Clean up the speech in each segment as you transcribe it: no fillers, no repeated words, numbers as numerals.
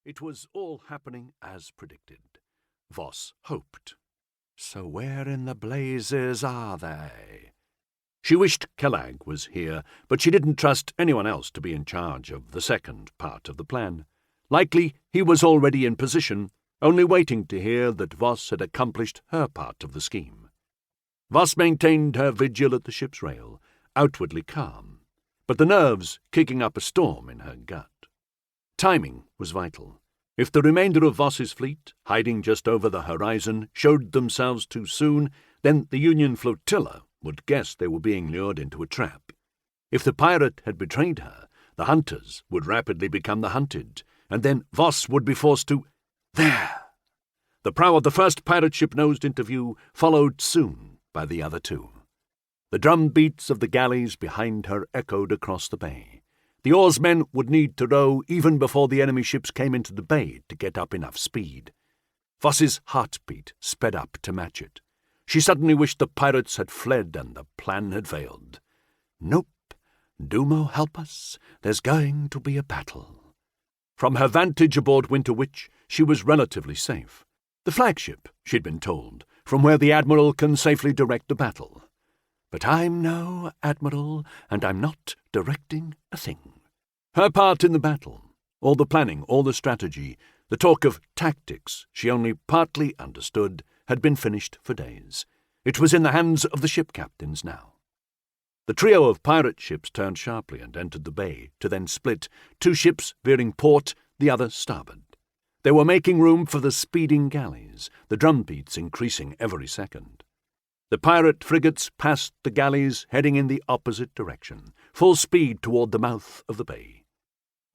It was all happening as predicted. Voss hoped. So where in the blazes are they? She wished Kellag was here, but she didn't trust anyone else to be in charge of the second part of the plan. Likely he was already in position, only waiting to hear that Voss had accomplished her part of the scheme. Voss maintained her vigil at the ship's rail, outwardly calm, but the nerves kicking up a storm in her gut. Timing was vital. If the remainder of Voss's fleet, hiding just over the horizon, showed themselves too soon, then the Union flotilla would guess they were being lured into a trap. If the pirate had betrayed her, the hunters would rapidly become the hunted, and then Voss would be forced to— There! The prow of the first pirate ship nosed into view, followed soon by the other two. The drum beats of the galleys behind her echoed across the bay. The oarsmen would need to row even before the enemy ships came into the bay to get up enough speed. Voss's heartbeat sped up to match it. She suddenly wished the pirates had fled and the plan had failed. Nope. Dumo, help us. There's going to be a battle. From her vantage aboard Winter Witch, she was relatively safe. The flagship, she'd been told, from where the Admiral can safely direct the battle. But I'm no Admiral, and I'm not directing a thing. Her part in the battle, all the planning, all the strategy, the talk of tactics she only partly understood, had been finished for days. It was in the hands of the ship captains now. The trio of pirate ships turned sharply and entered the bay, to then split, two ships veering port, the other starboard. They were making room for the speeding galleys, the drumbeats increasing every second. The pirate frigates passed the galleys, heading in the opposite direction, full speed toward the mouth of the bay.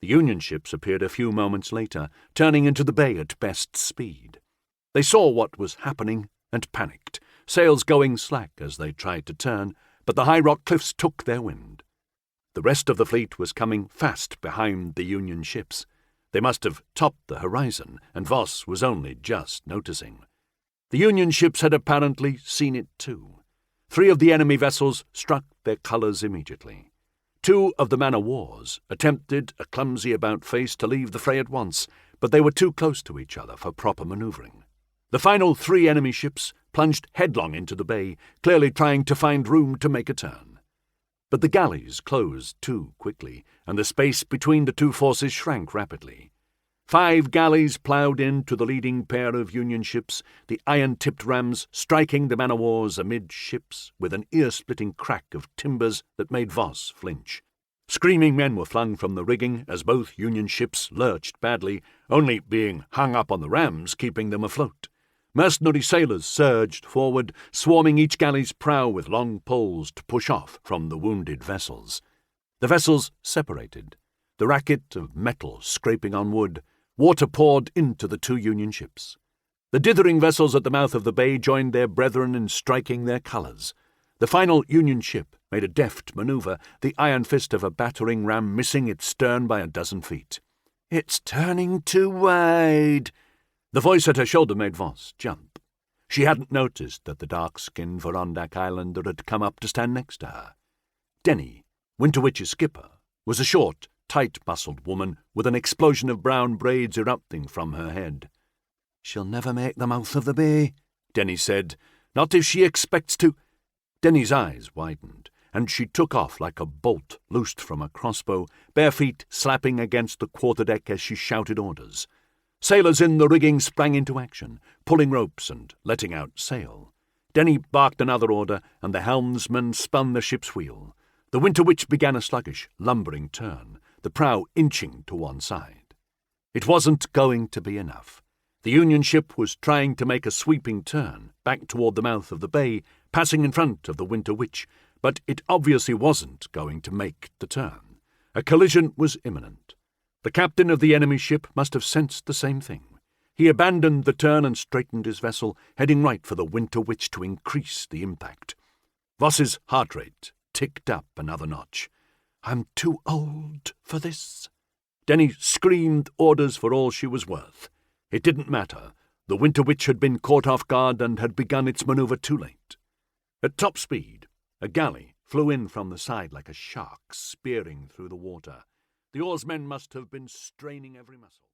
The Union ships appeared a few moments later, turning into the bay at best speed. They saw what was happening and panicked, sails going slack as they tried to turn, but the high rock cliffs took their wind. The rest of the fleet was coming fast behind the Union ships. They must have topped the horizon, and Voss was only just noticing. The Union ships had apparently seen it too. 3 of the enemy vessels struck their colours immediately. 2 of the man-o'-wars attempted a clumsy about-face to leave the fray at once, but they were too close to each other for proper manoeuvring. The final 3 enemy ships plunged headlong into the bay, clearly trying to find room to make a turn. But the galleys closed too quickly, and the space between the 2 forces shrank rapidly. 5 galleys ploughed into the leading pair of Union ships, the iron-tipped rams striking the man-o'-wars amidships with an ear-splitting crack of timbers that made Voss flinch. Screaming men were flung from the rigging as both Union ships lurched badly, only being hung up on the rams keeping them afloat. Mercenary sailors surged forward, swarming each galley's prow with long poles to push off from the wounded vessels. The vessels separated, the racket of metal scraping on wood. Water poured into the 2 Union ships. The dithering vessels at the mouth of the bay joined their brethren in striking their colours. The final Union ship made a deft manoeuvre, the iron fist of a battering ram missing its stern by a dozen feet. "It's turning too wide." The voice at her shoulder made Voss jump. She hadn't noticed that the dark-skinned Vorondak Islander had come up to stand next to her. Denny, Winter Witch's skipper, was a short, tight-muscled woman with an explosion of brown braids erupting from her head. "She'll never make the mouth of the bay," Denny said. "Not if she expects to—" Denny's eyes widened, and she took off like a bolt loosed from a crossbow, bare feet slapping against the quarterdeck as she shouted orders. Sailors in the rigging sprang into action, pulling ropes and letting out sail. Denny barked another order, and the helmsman spun the ship's wheel. The Winter Witch began a sluggish, lumbering turn, the prow inching to one side. It wasn't going to be enough. The Union ship was trying to make a sweeping turn, back toward the mouth of the bay, passing in front of the Winter Witch, but it obviously wasn't going to make the turn. A collision was imminent. The captain of the enemy ship must have sensed the same thing. He abandoned the turn and straightened his vessel, heading right for the Winter Witch to increase the impact. Voss's heart rate ticked up another notch. "I'm too old for this." Denny screamed orders for all she was worth. It didn't matter. The Winter Witch had been caught off guard and had begun its manoeuvre too late. At top speed, a galley flew in from the side like a shark spearing through the water. The oarsmen must have been straining every muscle.